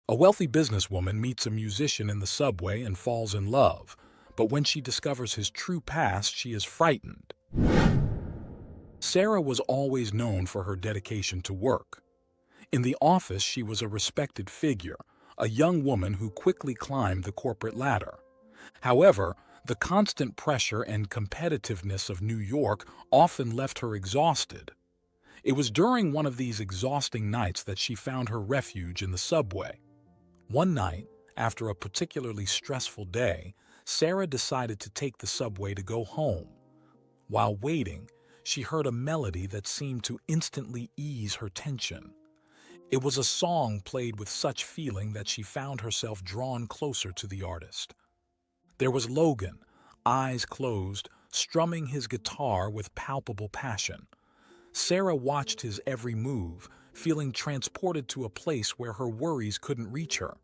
A wealthy businesswoman meets a musician in the subway and falls in love, but when she discovers his true past, she is frightened. Sarah was always known for her dedication to work. In the office, she was a respected figure, a young woman who quickly climbed the corporate ladder. However, the constant pressure and competitiveness of New York often left her exhausted. It was during one of these exhausting nights that she found her refuge in the subway. One night, after a particularly stressful day, Sarah decided to take the subway to go home. While waiting, she heard a melody that seemed to instantly ease her tension. It was a song played with such feeling that she found herself drawn closer to the artist. There was Logan, eyes closed, strumming his guitar with palpable passion. Sarah watched his every move, feeling transported to a place where her worries couldn't reach her.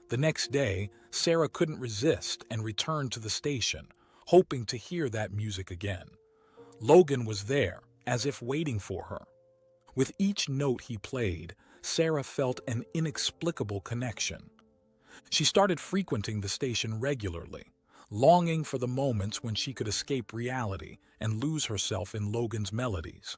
The next day, Sarah couldn't resist and returned to the station, hoping to hear that music again. Logan was there, as if waiting for her. With each note he played, Sarah felt an inexplicable connection. She started frequenting the station regularly, longing for the moments when she could escape reality and lose herself in Logan's melodies.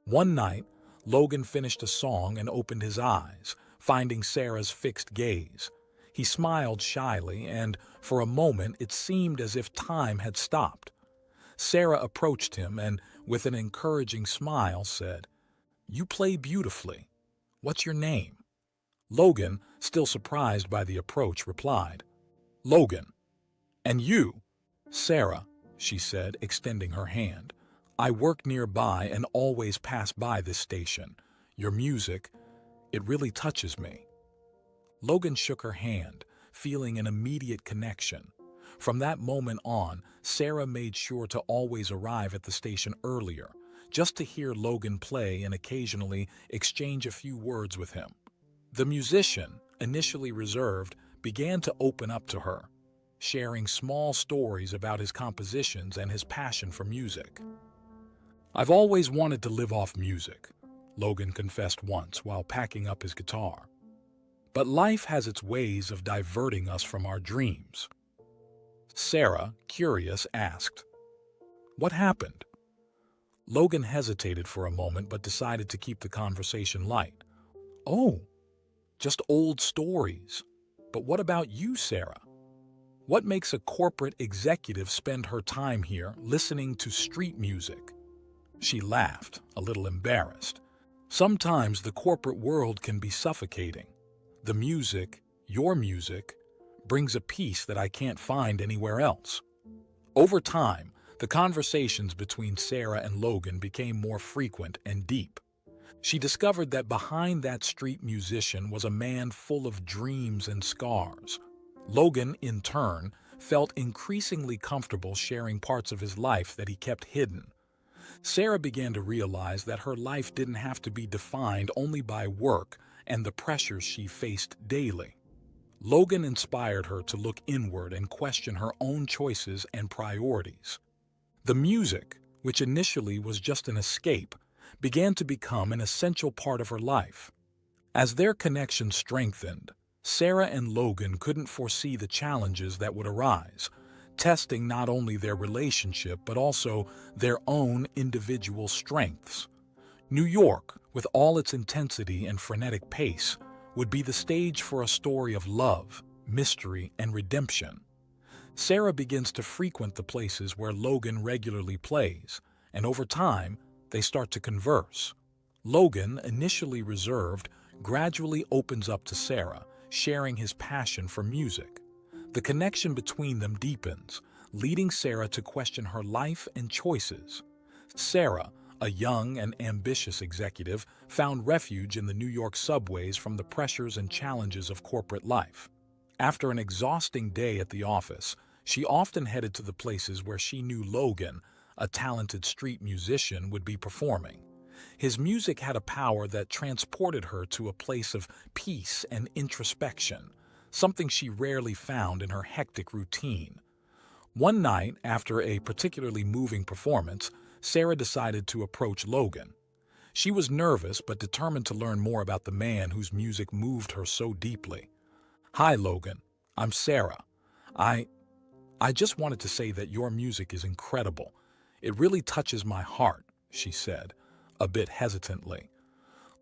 One night, Logan finished a song and opened his eyes, finding Sarah's fixed gaze. He smiled shyly, and for a moment it seemed as if time had stopped. Sarah approached him and, with an encouraging smile, said, "You play beautifully. What's your name?" Logan, still surprised by the approach, replied, "Logan." "And you?" "Sarah," she said, extending her hand. "I work nearby and always pass by this station. Your music, it really touches me." Logan shook her hand, feeling an immediate connection. From that moment on, Sarah made sure to always arrive at the station earlier, just to hear Logan play and occasionally exchange a few words with him. The musician, initially reserved, began to open up to her, sharing small stories about his compositions and his passion for music. "I've always wanted to live off music," Logan confessed once while packing up his guitar. "But life has its ways of diverting us from our dreams." Sarah, curious, asked, "What happened?" Logan hesitated for a moment but decided to keep the conversation light. "Oh, just old stories. But what about you, Sarah? What makes a corporate executive spend her time here listening to street music?" She laughed, a little embarrassed. "Sometimes the corporate world can be suffocating. The music, your music, brings a peace that I can't find anywhere else." Over time, the conversations between Sarah and Logan became more frequent and deep. She discovered that behind that street musician was a man full of dreams and scars. Logan, in turn, felt increasingly comfortable sharing parts of his life that he kept hidden. Sarah began to realize that her life didn't have to be defined only by work and the pressures she faced daily. Logan inspired her to look inward and question her own choices and priorities. The music, which initially was just an escape, began to become an essential part of her life. As their connection strengthened, Sarah and Logan couldn't foresee the challenges that would arise, testing not only their relationship but also their own individual strengths. New York, with all its intensity and frenetic pace, would be the stage for a story of love, mystery, and redemption. Sarah begins to frequent the places where Logan regularly plays, and over time, they start to converse. Logan, initially reserved, gradually opens up to Sarah, sharing his passion for music. The connection between them deepens, leading Sarah to question her life and choices. Sarah, a young and ambitious executive, found refuge in the New York subways from the pressures and challenges of corporate life. After an exhausting day at the office, she often headed to the places where she knew Logan, a talented street musician, would be performing. His music had a power that transported her to a place of peace and introspection, something she rarely found in her hectic routine. One night, after a particularly moving performance, Sarah decided to approach Logan. She was nervous but determined to learn more about the man whose music moved her so deeply. "Hi, Logan. I'm Sarah. I I just wanted to say that your music is incredible. It really touches my heart," she said, a bit hesitantly.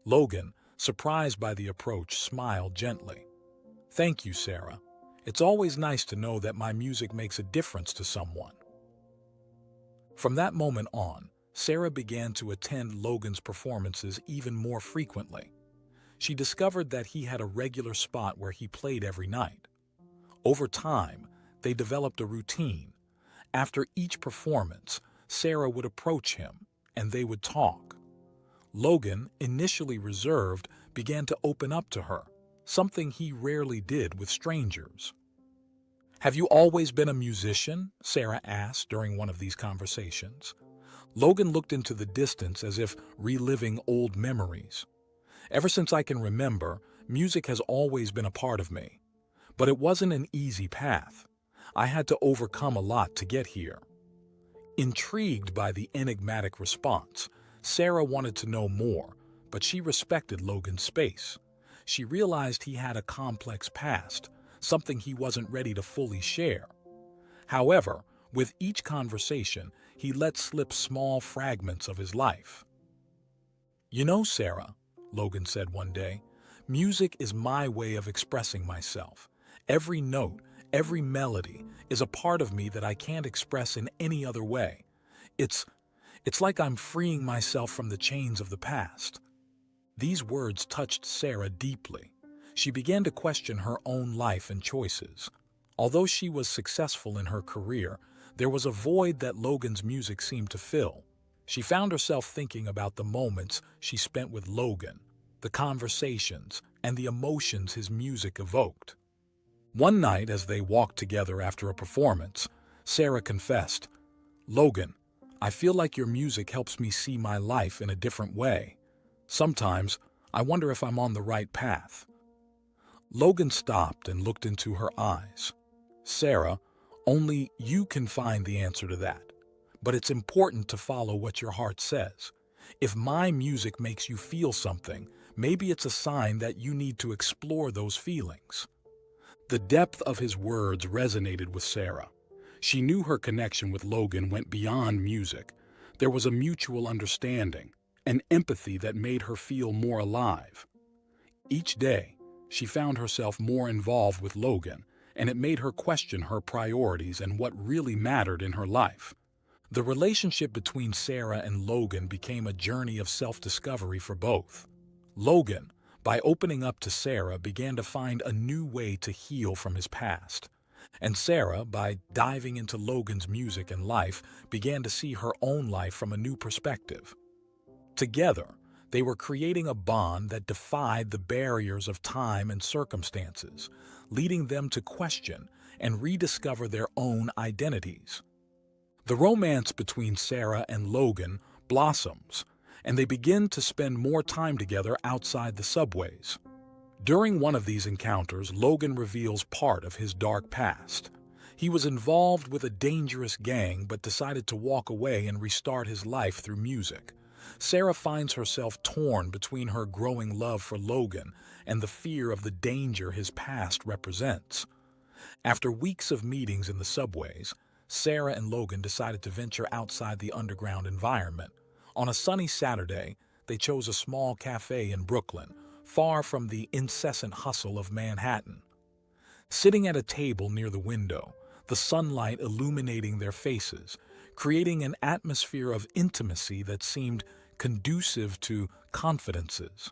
Logan, surprised by the approach, smiled gently. "Thank you, Sarah. It's always nice to know that my music makes a difference to someone." From that moment on, Sarah began to attend Logan's performances even more frequently. She discovered that he had a regular spot where he played every night. Over time, they developed a routine. After each performance, Sarah would approach him, and they would talk. Logan, initially reserved, began to open up to her, something he rarely did with strangers. "Have you always been a musician?" Sarah asked during one of these conversations. Logan looked into the distance as if reliving old memories. "Ever since I can remember, music has always been a part of me. But it wasn't an easy path. I had to overcome a lot to get here." Intrigued by the enigmatic response, Sarah wanted to know more, but she respected Logan's space. She realized he had a complex past, something he wasn't ready to fully share. However, with each conversation, he let slip small fragments of his life. "You know, Sarah," Logan said one day, "music is my way of expressing myself. Every note, every melody is a part of me that I can't express in any other way. It's like I'm freeing myself from the chains of the past." These words touched Sarah deeply. She began to question her own life and choices. Although she was successful in her career, there was a void that Logan's music seemed to fill. She found herself thinking about the moments she spent with Logan, the conversations, and the emotions his music evoked. One night, as they walked together after a performance, Sarah confessed, "Logan, I feel like your music helps me see my life in a different way. Sometimes, I wonder if I'm on the right path." Logan stopped and looked into her eyes. "Sarah, only you can find the answer to that. But it's important to follow what your heart says. If my music makes you feel something, maybe it's a sign that you need to explore those feelings." The depth of his words resonated with Sarah. She knew her connection with Logan went beyond music. There was a mutual understanding, an empathy that made her feel more alive. Each day, she found herself more involved with Logan, and it made her question her priorities and what really mattered in her life. The relationship between Sarah and Logan became a journey of self-discovery for both. Logan, by opening up to Sarah, began to find a new way to heal from his past. And Sarah, by diving into Logan's music and life, began to see her own life from a new perspective. Together, they were creating a bond that defied the barriers of time and circumstances, leading them to question and rediscover their own identities. The romance between Sarah and Logan blossoms, and they begin to spend more time together outside the subways. During one of these encounters, Logan reveals part of his dark past. He was involved with a dangerous gang but decided to walk away and restart his life through music. Sarah finds herself torn between her growing love for Logan and the fear of the danger his past represents. After weeks of meetings in the subways, Sarah and Logan decided to venture outside the underground environment. On a sunny Saturday, they chose a small cafe in Brooklyn, far from the incessant hustle of Manhattan. Sitting at a table near the window, the sunlight illuminating their faces, creating an atmosphere of intimacy that seemed conducive to confidences.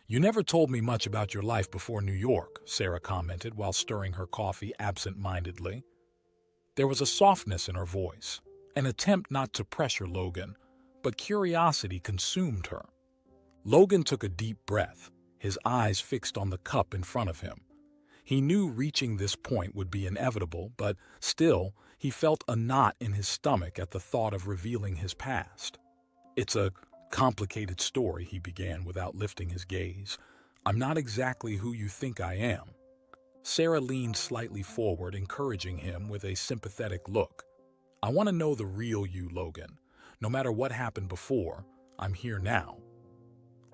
"You never told me much about your life before New York," Sarah commented while stirring her coffee absent-mindedly. There was a softness in her voice, an attempt not to pressure Logan, but curiosity consumed her. Logan took a deep breath, his eyes fixed on the cup in front of him. He knew reaching this point would be inevitable, but still, he felt a knot in his stomach at the thought of revealing his past. "It's a complicated story," he began without lifting his gaze. "I'm not exactly who you think I am." Sarah leaned slightly forward, encouraging him with a sympathetic look. "I want to know the real you, Logan. No matter what happened before, I'm here now."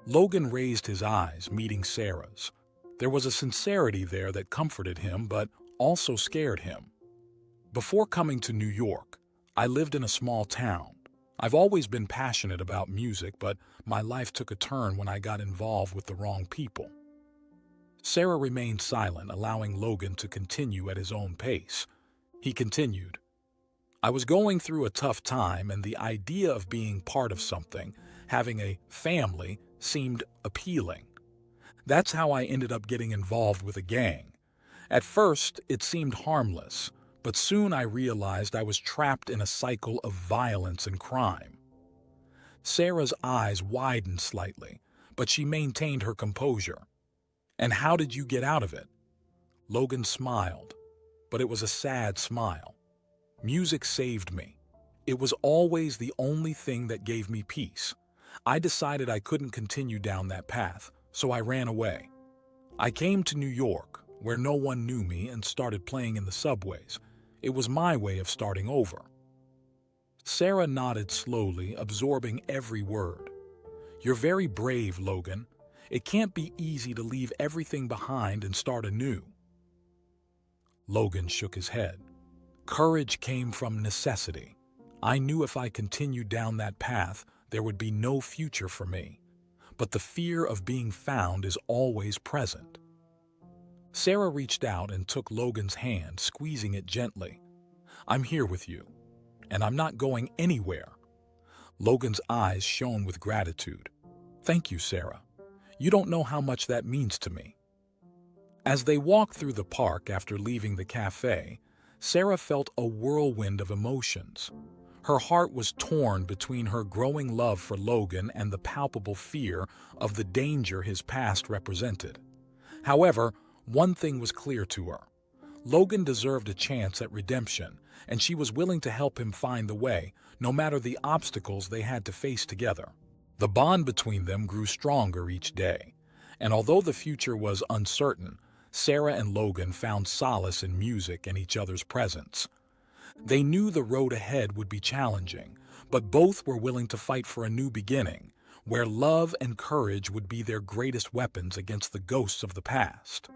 Logan raised his eyes, meeting Sarah's. There was a sincerity there that comforted him, but also scared him. "Before coming to New York, I lived in a small town. I've always been passionate about music, but my life took a turn when I got involved with the wrong people." Sarah remained silent, allowing Logan to continue at his own pace. He continued, "I was going through a tough time, and the idea of being part of something, having a family, seemed appealing. That's how I ended up getting involved with a gang. At first, it seemed harmless, but soon I realized I was trapped in a cycle of violence and crime." Sarah's eyes widened slightly, but she maintained her composure. "And how did you get out of it?" Logan smiled, but it was a sad smile. "Music saved me. It was always the only thing that gave me peace. I decided I couldn't continue down that path, so I ran away. I came to New York, where no one knew me, and started playing in the subways. It was my way of starting over." Sarah nodded slowly, absorbing every word. "You're very brave, Logan. It can't be easy to leave everything behind and start anew." Logan shook his head. "Courage came from necessity. I knew if I continued down that path, there would be no future for me. But the fear of being found is always present." Sarah reached out and took Logan's hand, squeezing it gently. "I'm here with you, and I'm not going anywhere." Logan's eyes shone with gratitude. "Thank you, Sarah. You don't know how much that means to me." As they walked through the park after leaving the cafe, Sarah felt a whirlwind of emotions. Her heart was torn between her growing love for Logan and the palpable fear of the danger his past represented. However, one thing was clear to her. Logan deserved a chance at redemption, and she was willing to help him find the way, no matter the obstacles they had to face together. The bond between them grew stronger each day, and although the future was uncertain, Sarah and Logan found solace in music and each other's presence. They knew the road ahead would be challenging, but both were willing to fight for a new beginning, where love and courage would be their greatest weapons against the ghosts of the past.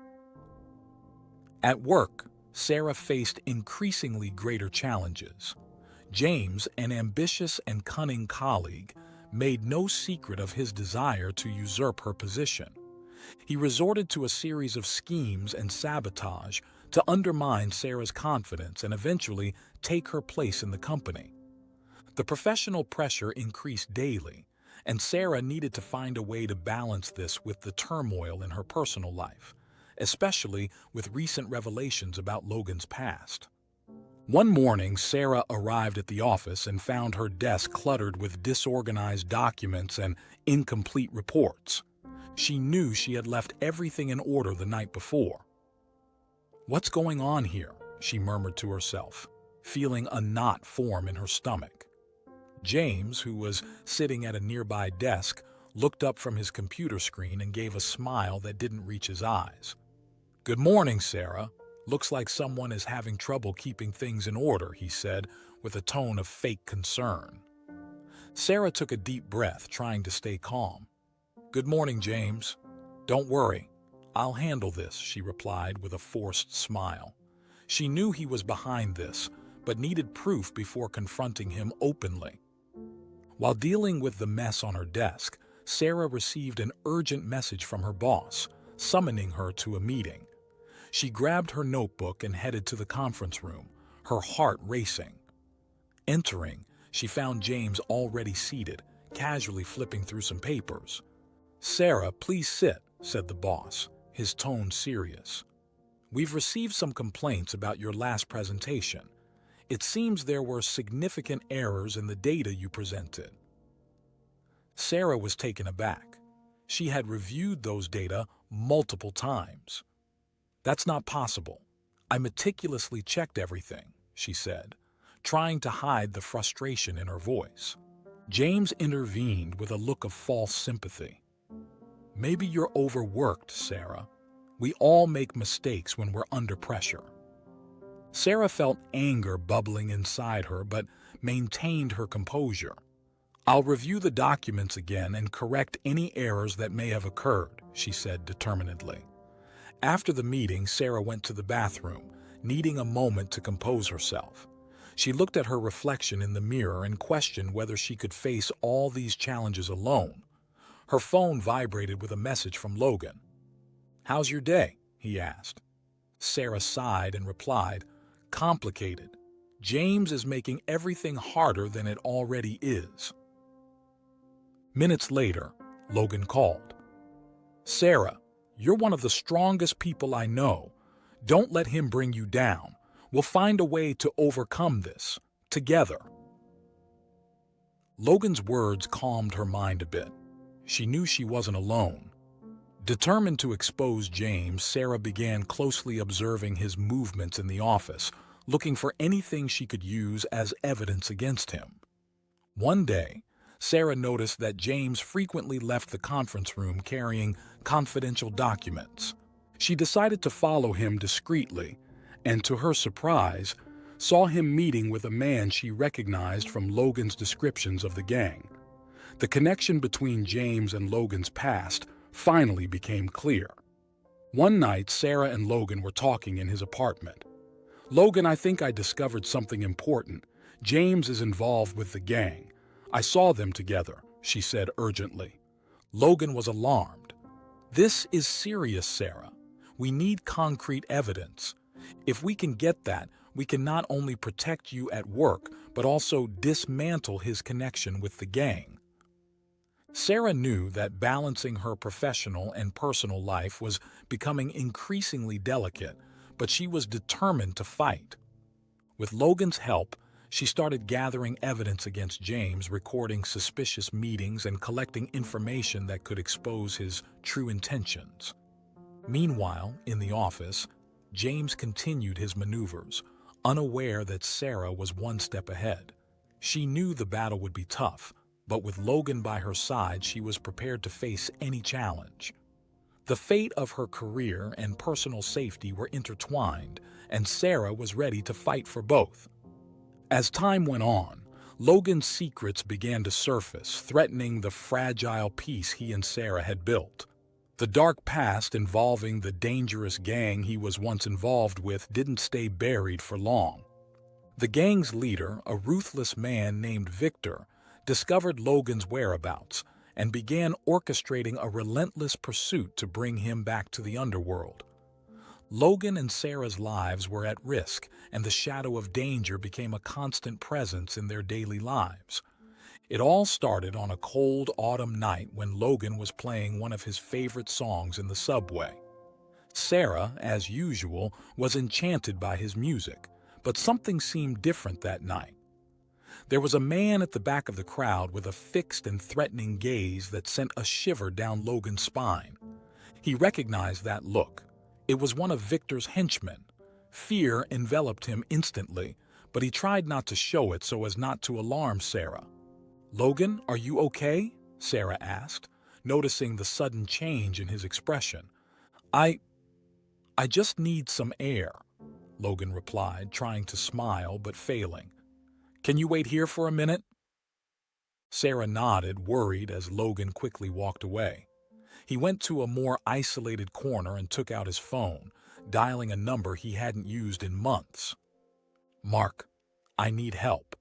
At work, Sarah faced increasingly greater challenges. James, an ambitious and cunning colleague, made no secret of his desire to usurp her position. He resorted to a series of schemes and sabotage to undermine Sarah's confidence and eventually take her place in the company. The professional pressure increased daily, and Sarah needed to find a way to balance this with the turmoil in her personal life, especially with recent revelations about Logan's past. One morning, Sarah arrived at the office and found her desk cluttered with disorganized documents and incomplete reports. She knew she had left everything in order the night before. "What's going on here?" she murmured to herself, feeling a knot form in her stomach. James, who was sitting at a nearby desk, looked up from his computer screen and gave a smile that didn't reach his eyes. "Good morning, Sarah. Looks like someone is having trouble keeping things in order," he said, with a tone of fake concern. Sarah took a deep breath, trying to stay calm. "Good morning, James. Don't worry. I'll handle this," she replied with a forced smile. She knew he was behind this, but needed proof before confronting him openly. While dealing with the mess on her desk, Sarah received an urgent message from her boss, summoning her to a meeting. She grabbed her notebook and headed to the conference room, her heart racing. Entering, she found James already seated, casually flipping through some papers. "Sarah, please sit," said the boss, his tone serious. "We've received some complaints about your last presentation. It seems there were significant errors in the data you presented." Sarah was taken aback. She had reviewed those data multiple times. "That's not possible. I meticulously checked everything," she said, trying to hide the frustration in her voice. James intervened with a look of false sympathy. "Maybe you're overworked, Sarah. We all make mistakes when we're under pressure." Sarah felt anger bubbling inside her but maintained her composure. I'll review the documents again and correct any errors that may have occurred, she said determinedly. After the meeting, Sarah went to the bathroom, needing a moment to compose herself. She looked at her reflection in the mirror and questioned whether she could face all these challenges alone. Her phone vibrated with a message from Logan. "How's your day?" he asked. Sarah sighed and replied, "Complicated. James is making everything harder than it already is." Minutes later, Logan called. "Sarah, you're one of the strongest people I know. Don't let him bring you down. We'll find a way to overcome this, together." Logan's words calmed her mind a bit. She knew she wasn't alone. Determined to expose James, Sarah began closely observing his movements in the office, looking for anything she could use as evidence against him. One day, Sarah noticed that James frequently left the conference room carrying confidential documents. She decided to follow him discreetly, and to her surprise, saw him meeting with a man she recognized from Logan's descriptions of the gang. The connection between James and Logan's past finally became clear. One night, Sarah and Logan were talking in his apartment. "Logan, I think I discovered something important. James is involved with the gang. I saw them together," she said urgently. Logan was alarmed. "This is serious, Sarah. We need concrete evidence. If we can get that, we can not only protect you at work, but also dismantle his connection with the gang." Sarah knew that balancing her professional and personal life was becoming increasingly delicate, but she was determined to fight. With Logan's help, she started gathering evidence against James, recording suspicious meetings and collecting information that could expose his true intentions. Meanwhile, in the office, James continued his maneuvers, unaware that Sarah was one step ahead. She knew the battle would be tough, but with Logan by her side, she was prepared to face any challenge. The fate of her career and personal safety were intertwined, and Sarah was ready to fight for both. As time went on, Logan's secrets began to surface, threatening the fragile peace he and Sarah had built. The dark past involving the dangerous gang he was once involved with didn't stay buried for long. The gang's leader, a ruthless man named Victor, discovered Logan's whereabouts and began orchestrating a relentless pursuit to bring him back to the underworld. Logan and Sarah's lives were at risk, and the shadow of danger became a constant presence in their daily lives. It all started on a cold autumn night when Logan was playing one of his favorite songs in the subway. Sarah, as usual, was enchanted by his music, but something seemed different that night. There was a man at the back of the crowd with a fixed and threatening gaze that sent a shiver down Logan's spine. He recognized that look. It was one of Victor's henchmen. Fear enveloped him instantly, but he tried not to show it so as not to alarm Sarah. "Logan, are you okay?" Sarah asked, noticing the sudden change in his expression. I just need some air," Logan replied, trying to smile but failing. "Can you wait here for a minute?" Sarah nodded, worried, as Logan quickly walked away. He went to a more isolated corner and took out his phone, dialing a number he hadn't used in months. "Mark, I need help.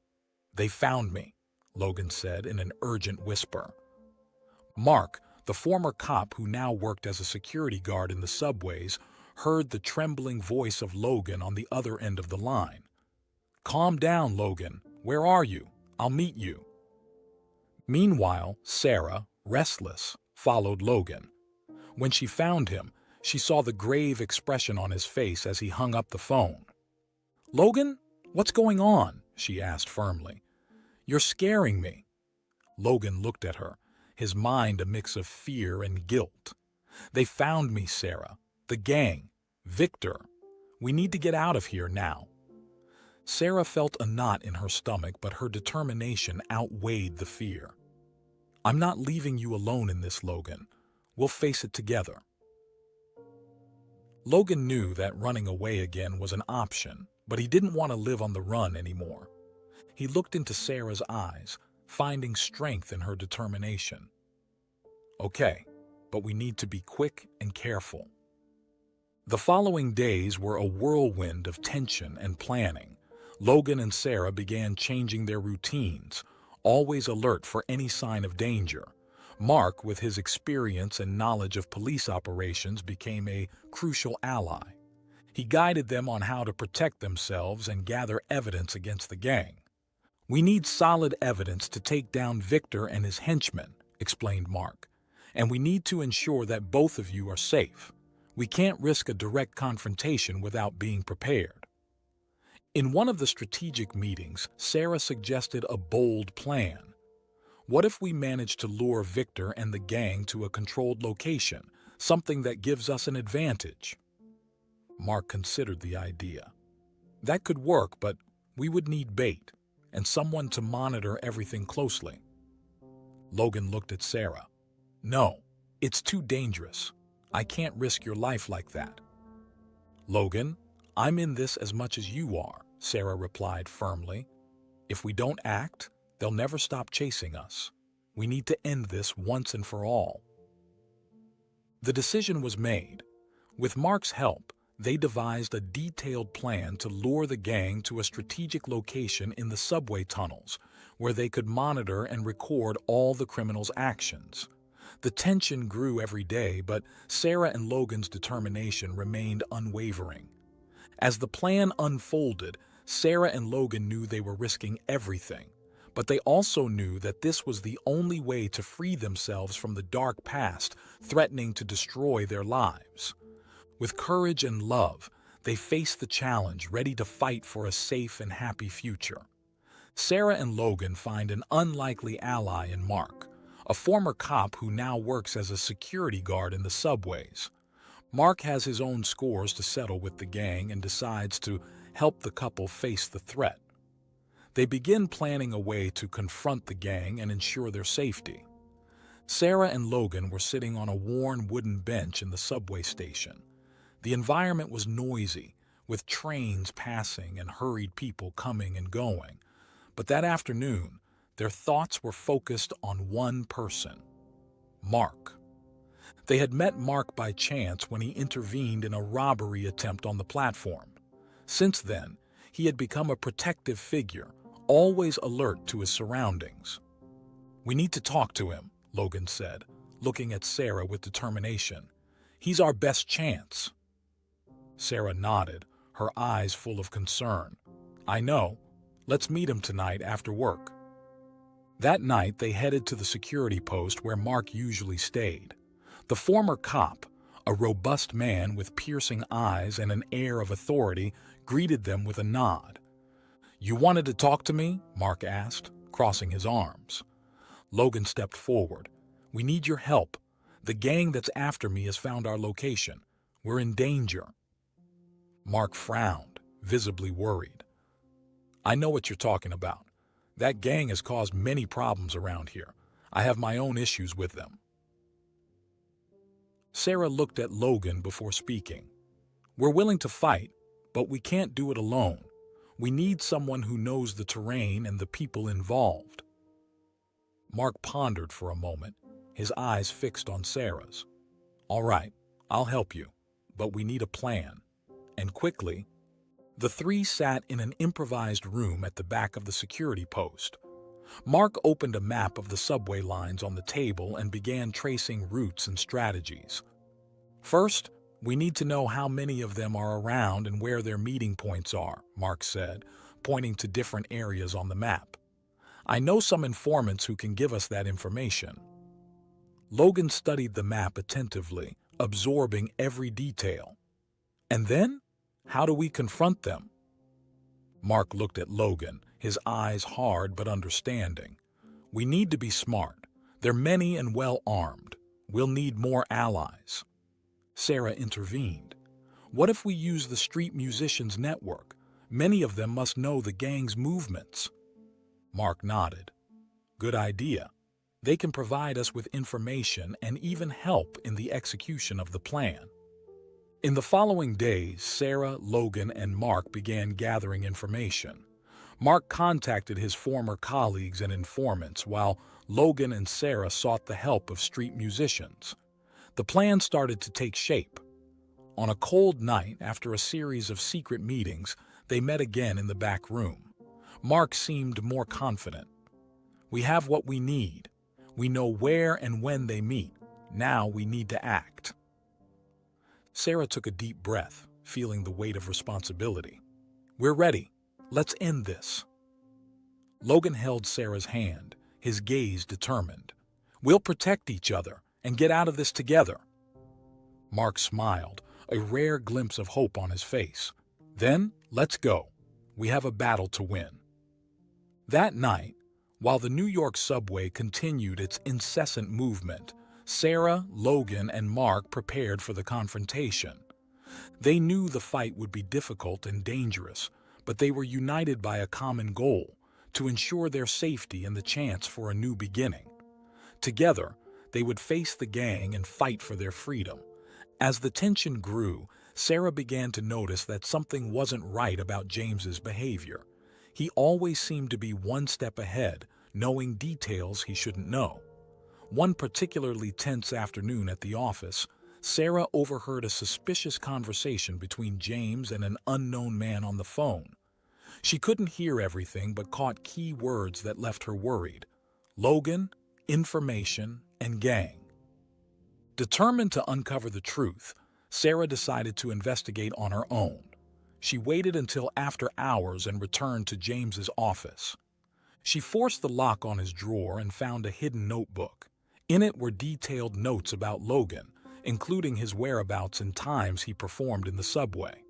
They found me," Logan said in an urgent whisper. Mark, the former cop who now worked as a security guard in the subways, heard the trembling voice of Logan on the other end of the line. "Calm down, Logan. Where are you? I'll meet you." Meanwhile, Sarah, restless, followed Logan. When she found him, she saw the grave expression on his face as he hung up the phone. "Logan, what's going on?" she asked firmly. "You're scaring me." Logan looked at her, his mind a mix of fear and guilt. "They found me, Sarah. The gang. Victor. We need to get out of here now." Sarah felt a knot in her stomach, but her determination outweighed the fear. "I'm not leaving you alone in this, Logan. We'll face it together." Logan knew that running away again was an option, but he didn't want to live on the run anymore. He looked into Sarah's eyes, finding strength in her determination. Okay, but we need to be quick and careful. The following days were a whirlwind of tension and planning. Logan and Sarah began changing their routines, always alert for any sign of danger. Mark, with his experience and knowledge of police operations, became a crucial ally. He guided them on how to protect themselves and gather evidence against the gang. "We need solid evidence to take down Victor and his henchmen," explained Mark. "And we need to ensure that both of you are safe. We can't risk a direct confrontation without being prepared." In one of the strategic meetings, Sarah suggested a bold plan. "What if we manage to lure Victor and the gang to a controlled location, something that gives us an advantage?" Mark considered the idea. "That could work, but we would need bait and someone to monitor everything closely." Logan looked at Sarah. "No, it's too dangerous. I can't risk your life like that." "Logan, I'm in this as much as you are," Sarah replied firmly. "If we don't act, they'll never stop chasing us. We need to end this once and for all." The decision was made. With Mark's help, they devised a detailed plan to lure the gang to a strategic location in the subway tunnels, where they could monitor and record all the criminals' actions. The tension grew every day, but Sarah and Logan's determination remained unwavering. As the plan unfolded, Sarah and Logan knew they were risking everything, but they also knew that this was the only way to free themselves from the dark past threatening to destroy their lives. With courage and love, they faced the challenge, ready to fight for a safe and happy future. Sarah and Logan find an unlikely ally in Mark, a former cop who now works as a security guard in the subways. Mark has his own scores to settle with the gang and decides to help the couple face the threat. They begin planning a way to confront the gang and ensure their safety. Sarah and Logan were sitting on a worn wooden bench in the subway station. The environment was noisy, with trains passing and hurried people coming and going. But that afternoon, their thoughts were focused on one person: Mark. They had met Mark by chance when he intervened in a robbery attempt on the platform. Since then, he had become a protective figure, always alert to his surroundings. "We need to talk to him," Logan said, looking at Sarah with determination. "He's our best chance." Sarah nodded, her eyes full of concern. "I know. Let's meet him tonight after work." That night, they headed to the security post where Mark usually stayed. The former cop, a robust man with piercing eyes and an air of authority, greeted them with a nod. "You wanted to talk to me?" Mark asked, crossing his arms. Logan stepped forward. "We need your help. The gang that's after me has found our location. We're in danger." Mark frowned, visibly worried. "I know what you're talking about. That gang has caused many problems around here. I have my own issues with them." Sarah looked at Logan before speaking. "We're willing to fight, but we can't do it alone. We need someone who knows the terrain and the people involved." Mark pondered for a moment, his eyes fixed on Sarah's. "All right, I'll help you, but we need a plan. And quickly." The three sat in an improvised room at the back of the security post. Mark opened a map of the subway lines on the table and began tracing routes and strategies. "First, we need to know how many of them are around and where their meeting points are," Mark said, pointing to different areas on the map. "I know some informants who can give us that information." Logan studied the map attentively, absorbing every detail. "And then? How do we confront them?" Mark looked at Logan, his eyes hard but understanding. "We need to be smart. They're many and well armed. We'll need more allies." Sarah intervened. "What if we use the street musicians network? Many of them must know the gang's movements." Mark nodded. "Good idea. They can provide us with information and even help in the execution of the plan." In the following days, Sarah, Logan, and Mark began gathering information. Mark contacted his former colleagues and informants, while Logan and Sarah sought the help of street musicians. The plan started to take shape. On a cold night, after a series of secret meetings, they met again in the back room. Mark seemed more confident. "We have what we need. We know where and when they meet. Now we need to act." Sarah took a deep breath, feeling the weight of responsibility. "We're ready. Let's end this." Logan held Sarah's hand, his gaze determined. "We'll protect each other and get out of this together." Mark smiled, a rare glimpse of hope on his face. "Then, let's go. We have a battle to win." That night, while the New York subway continued its incessant movement, Sarah, Logan, and Mark prepared for the confrontation. They knew the fight would be difficult and dangerous, but they were united by a common goal: to ensure their safety and the chance for a new beginning. Together, they would face the gang and fight for their freedom. As the tension grew, Sarah began to notice that something wasn't right about James's behavior. He always seemed to be one step ahead, knowing details he shouldn't know. One particularly tense afternoon at the office, Sarah overheard a suspicious conversation between James and an unknown man on the phone. She couldn't hear everything but caught key words that left her worried: Logan, information, and gang. Determined to uncover the truth, Sarah decided to investigate on her own. She waited until after hours and returned to James's office. She forced the lock on his drawer and found a hidden notebook. In it were detailed notes about Logan, including his whereabouts and times he performed in the subway.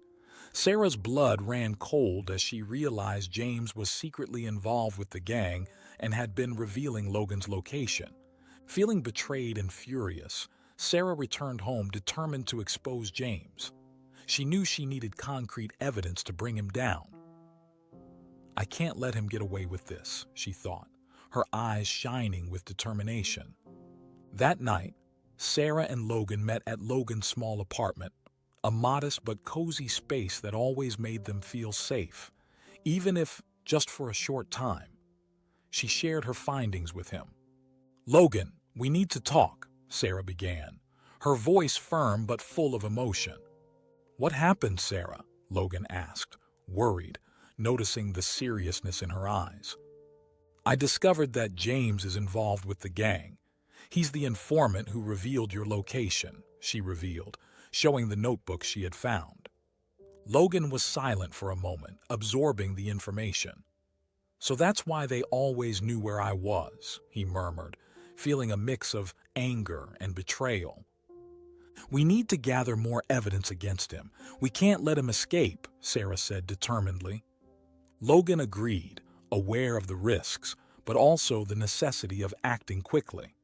Sarah's blood ran cold as she realized James was secretly involved with the gang and had been revealing Logan's location. Feeling betrayed and furious, Sarah returned home determined to expose James. She knew she needed concrete evidence to bring him down. "I can't let him get away with this," she thought, her eyes shining with determination. That night, Sarah and Logan met at Logan's small apartment, a modest but cozy space that always made them feel safe, even if just for a short time. She shared her findings with him. "Logan, we need to talk," Sarah began, her voice firm but full of emotion. "What happened, Sarah?" Logan asked, worried, noticing the seriousness in her eyes. "I discovered that James is involved with the gang. He's the informant who revealed your location," she revealed, showing the notebook she had found. Logan was silent for a moment, absorbing the information. "So that's why they always knew where I was," he murmured, feeling a mix of anger and betrayal. "We need to gather more evidence against him. We can't let him escape," Sarah said determinedly. Logan agreed, aware of the risks, but also the necessity of acting quickly.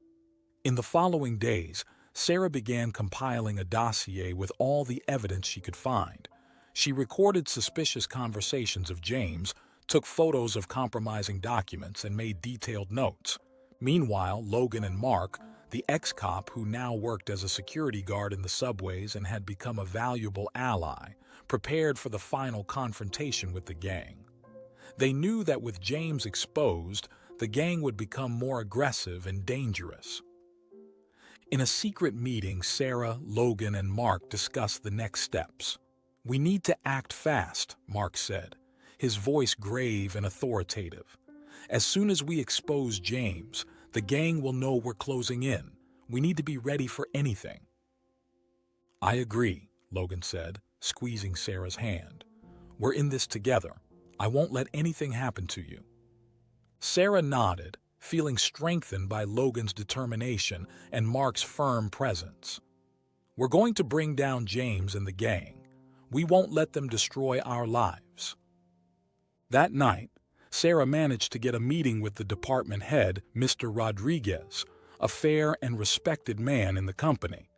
In the following days, Sarah began compiling a dossier with all the evidence she could find. She recorded suspicious conversations of James, took photos of compromising documents, and made detailed notes. Meanwhile, Logan and Mark, the ex-cop who now worked as a security guard in the subways and had become a valuable ally, prepared for the final confrontation with the gang. They knew that with James exposed, the gang would become more aggressive and dangerous. In a secret meeting, Sarah, Logan, and Mark discussed the next steps. "We need to act fast," Mark said, his voice grave and authoritative. "As soon as we expose James, the gang will know we're closing in. We need to be ready for anything." "I agree," Logan said, squeezing Sarah's hand. "We're in this together. I won't let anything happen to you." Sarah nodded, feeling strengthened by Logan's determination and Mark's firm presence. "We're going to bring down James and the gang. We won't let them destroy our lives." That night, Sarah managed to get a meeting with the department head, Mr. Rodriguez, a fair and respected man in the company.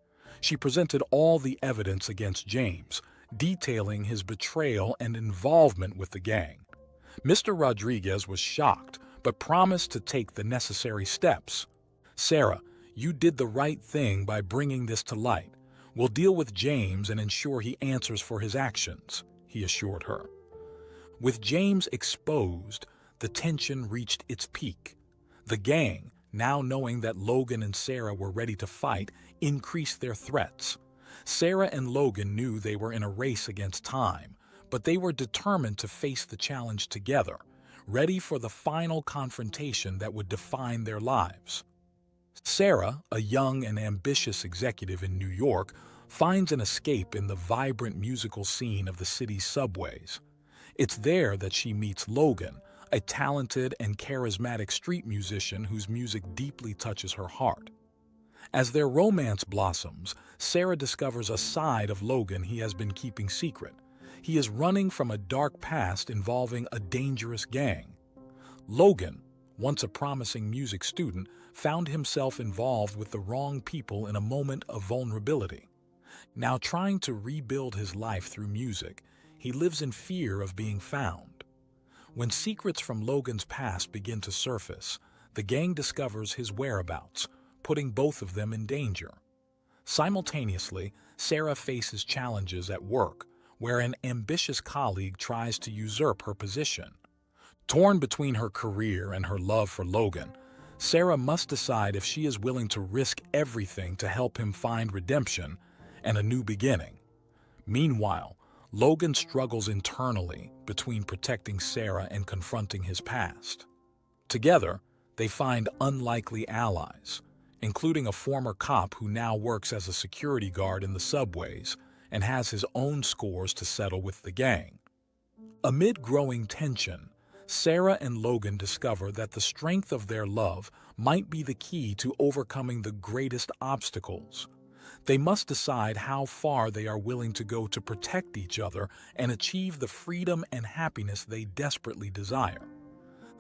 She presented all the evidence against James, detailing his betrayal and involvement with the gang. Mr. Rodriguez was shocked, but promised to take the necessary steps. "Sarah, you did the right thing by bringing this to light. We'll deal with James and ensure he answers for his actions," he assured her. With James exposed, the tension reached its peak. The gang, now knowing that Logan and Sarah were ready to fight, increased their threats. Sarah and Logan knew they were in a race against time, but they were determined to face the challenge together, ready for the final confrontation that would define their lives. Sarah, a young and ambitious executive in New York, finds an escape in the vibrant musical scene of the city's subways. It's there that she meets Logan, a talented and charismatic street musician whose music deeply touches her heart. As their romance blossoms, Sarah discovers a side of Logan he has been keeping secret. He is running from a dark past involving a dangerous gang. Logan, once a promising music student, found himself involved with the wrong people in a moment of vulnerability. Now trying to rebuild his life through music, he lives in fear of being found. When secrets from Logan's past begin to surface, the gang discovers his whereabouts, putting both of them in danger. Simultaneously, Sarah faces challenges at work, where an ambitious colleague tries to usurp her position. Torn between her career and her love for Logan, Sarah must decide if she is willing to risk everything to help him find redemption and a new beginning. Meanwhile, Logan struggles internally between protecting Sarah and confronting his past. Together, they find unlikely allies, including a former cop who now works as a security guard in the subways and has his own scores to settle with the gang. Amid growing tension, Sarah and Logan discover that the strength of their love might be the key to overcoming the greatest obstacles. They must decide how far they are willing to go to protect each other and achieve the freedom and happiness they desperately desire.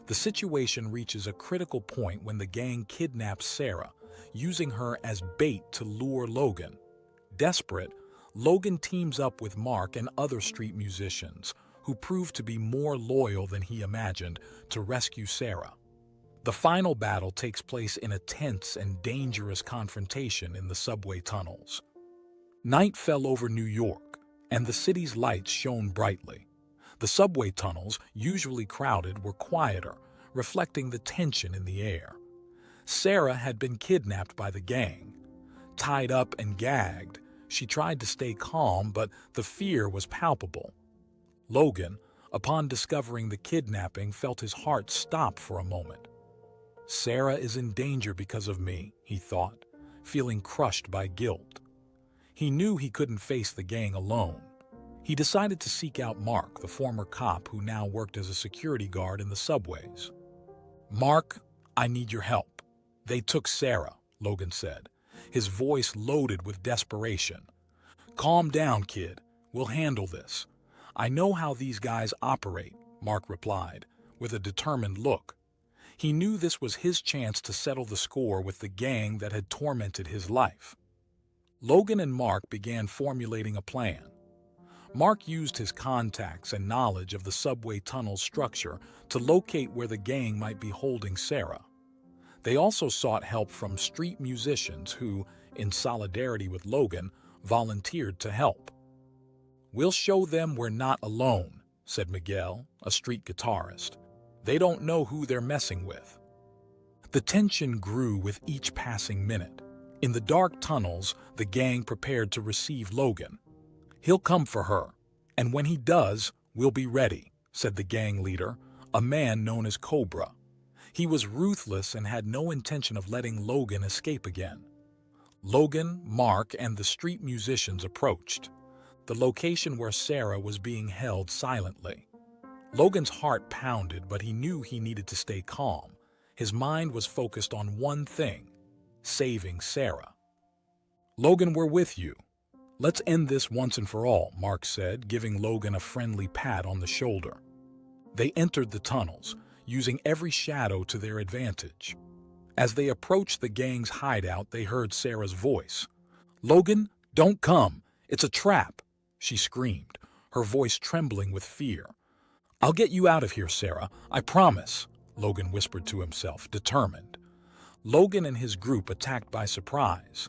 The situation reaches a critical point when the gang kidnaps Sarah, using her as bait to lure Logan. Desperate, Logan teams up with Mark and other street musicians, who prove to be more loyal than he imagined, to rescue Sarah. The final battle takes place in a tense and dangerous confrontation in the subway tunnels. Night fell over New York, and the city's lights shone brightly. The subway tunnels, usually crowded, were quieter, reflecting the tension in the air. Sarah had been kidnapped by the gang. Tied up and gagged, she tried to stay calm, but the fear was palpable. Logan, upon discovering the kidnapping, felt his heart stop for a moment. Sarah is in danger because of me, he thought, feeling crushed by guilt. He knew he couldn't face the gang alone. He decided to seek out Mark, the former cop who now worked as a security guard in the subways. "Mark, I need your help." "They took Sarah," Logan said, his voice loaded with desperation. "Calm down, kid. We'll handle this." "I know how these guys operate," Mark replied, with a determined look. He knew this was his chance to settle the score with the gang that had tormented his life. Logan and Mark began formulating a plan. Mark used his contacts and knowledge of the subway tunnel structure to locate where the gang might be holding Sarah. They also sought help from street musicians who, in solidarity with Logan, volunteered to help. "We'll show them we're not alone," said Miguel, a street guitarist. "They don't know who they're messing with." The tension grew with each passing minute. In the dark tunnels, the gang prepared to receive Logan. "He'll come for her, and when he does, we'll be ready," said the gang leader, a man known as Cobra. He was ruthless and had no intention of letting Logan escape again. Logan, Mark, and the street musicians approached the location where Sarah was being held silently. Logan's heart pounded, but he knew he needed to stay calm. His mind was focused on one thing: saving Sarah. "Logan, we're with you. Let's end this once and for all," Mark said, giving Logan a friendly pat on the shoulder. They entered the tunnels, using every shadow to their advantage. As they approached the gang's hideout, they heard Sarah's voice. "Logan, don't come! It's a trap!" she screamed, her voice trembling with fear. "I'll get you out of here, Sarah, I promise," Logan whispered to himself, determined. Logan and his group attacked by surprise.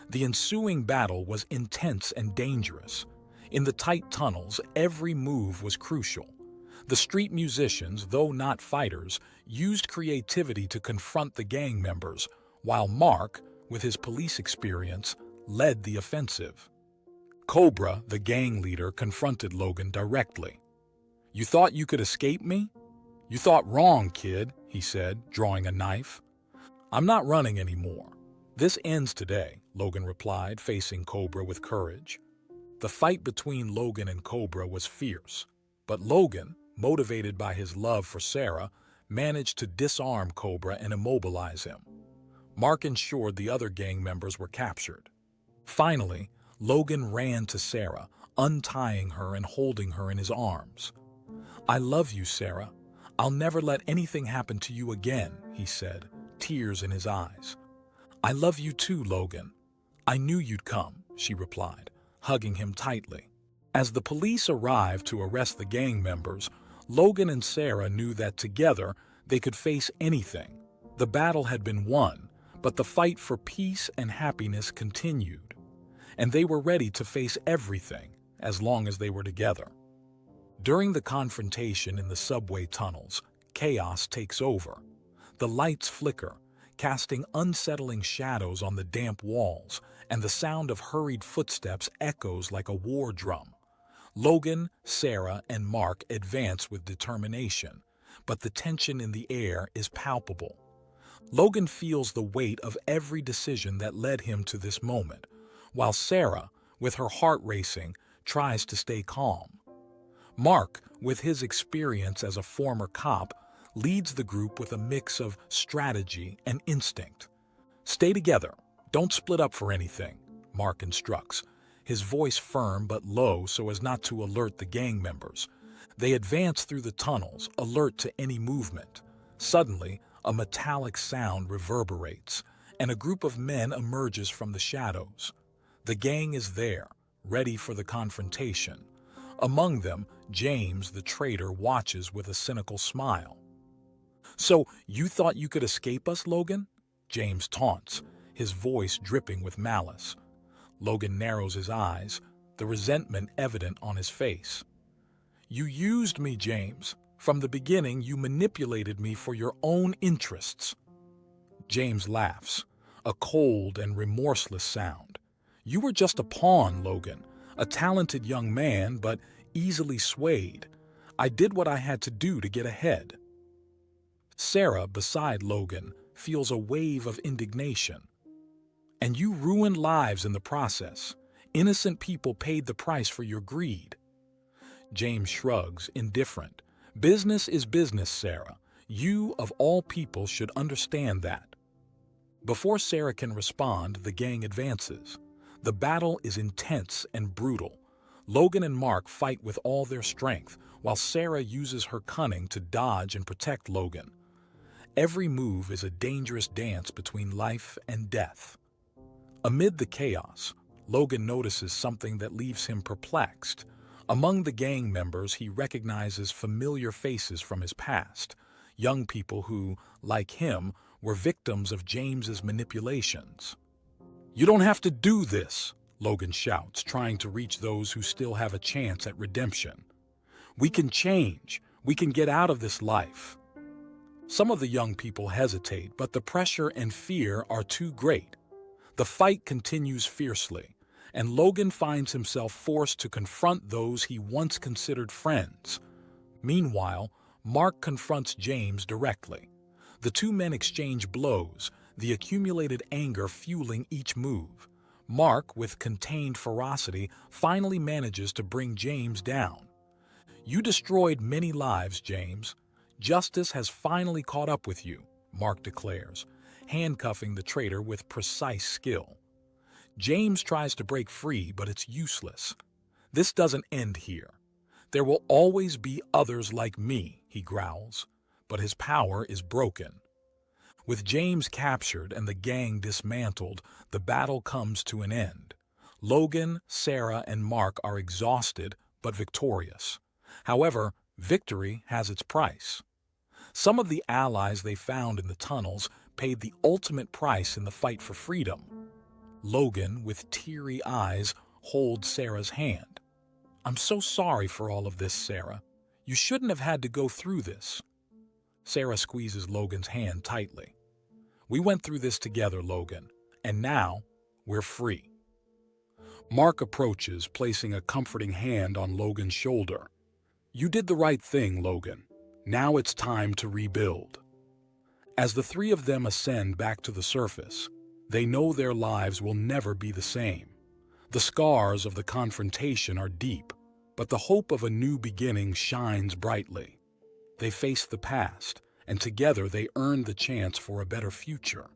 The ensuing battle was intense and dangerous. In the tight tunnels, every move was crucial. The street musicians, though not fighters, used creativity to confront the gang members, while Mark, with his police experience, led the offensive. Cobra, the gang leader, confronted Logan directly. "You thought you could escape me? You thought wrong, kid," he said, drawing a knife. "I'm not running anymore. This ends today," Logan replied, facing Cobra with courage. The fight between Logan and Cobra was fierce, but Logan, motivated by his love for Sarah, managed to disarm Cobra and immobilize him. Mark ensured the other gang members were captured. Finally, Logan ran to Sarah, untying her and holding her in his arms. "I love you, Sarah. I'll never let anything happen to you again," he said, tears in his eyes. "I love you too, Logan. I knew you'd come," she replied, hugging him tightly. As the police arrived to arrest the gang members, Logan and Sarah knew that together they could face anything. The battle had been won, but the fight for peace and happiness continued, and they were ready to face everything as long as they were together. During the confrontation in the subway tunnels, chaos takes over. The lights flicker, casting unsettling shadows on the damp walls, and the sound of hurried footsteps echoes like a war drum. Logan, Sarah, and Mark advance with determination, but the tension in the air is palpable. Logan feels the weight of every decision that led him to this moment, while Sarah, with her heart racing, tries to stay calm. Mark, with his experience as a former cop, leads the group with a mix of strategy and instinct. "Stay together. Don't split up for anything," Mark instructs, his voice firm but low so as not to alert the gang members. They advance through the tunnels, alert to any movement. Suddenly, a metallic sound reverberates, and a group of men emerges from the shadows. The gang is there, ready for the confrontation. Among them, James, the traitor, watches with a cynical smile. "So, you thought you could escape us, Logan?" James taunts, his voice dripping with malice. Logan narrows his eyes, the resentment evident on his face. "You used me, James. From the beginning, you manipulated me for your own interests." James laughs, a cold and remorseless sound. "You were just a pawn, Logan, a talented young man, but easily swayed. I did what I had to do to get ahead." Sarah, beside Logan, feels a wave of indignation. "And you ruined lives in the process. Innocent people paid the price for your greed." James shrugs, indifferent. "Business is business, Sarah. You, of all people, should understand that." Before Sarah can respond, the gang advances. The battle is intense and brutal. Logan and Mark fight with all their strength, while Sarah uses her cunning to dodge and protect Logan. Every move is a dangerous dance between life and death. Amid the chaos, Logan notices something that leaves him perplexed. Among the gang members, he recognizes familiar faces from his past, young people who, like him, were victims of James's manipulations. "You don't have to do this," Logan shouts, trying to reach those who still have a chance at redemption. "We can change. We can get out of this life." Some of the young people hesitate, but the pressure and fear are too great. The fight continues fiercely, and Logan finds himself forced to confront those he once considered friends. Meanwhile, Mark confronts James directly. The two men exchange blows, the accumulated anger fueling each move. Mark, with contained ferocity, finally manages to bring James down. "You destroyed many lives, James. Justice has finally caught up with you," Mark declares, handcuffing the traitor with precise skill. James tries to break free, but it's useless. "This doesn't end here. There will always be others like me," he growls, but his power is broken. With James captured and the gang dismantled, the battle comes to an end. Logan, Sarah, and Mark are exhausted but victorious. However, victory has its price. Some of the allies they found in the tunnels paid the ultimate price in the fight for freedom. Logan, with teary eyes, holds Sarah's hand. "I'm so sorry for all of this, Sarah. You shouldn't have had to go through this. Sarah squeezes Logan's hand tightly. We went through this together, Logan, and now we're free. Mark approaches, placing a comforting hand on Logan's shoulder. You did the right thing, Logan. Now it's time to rebuild. As the three of them ascend back to the surface, they know their lives will never be the same. The scars of the confrontation are deep, but the hope of a new beginning shines brightly. They face the past, and together they earn the chance for a better future.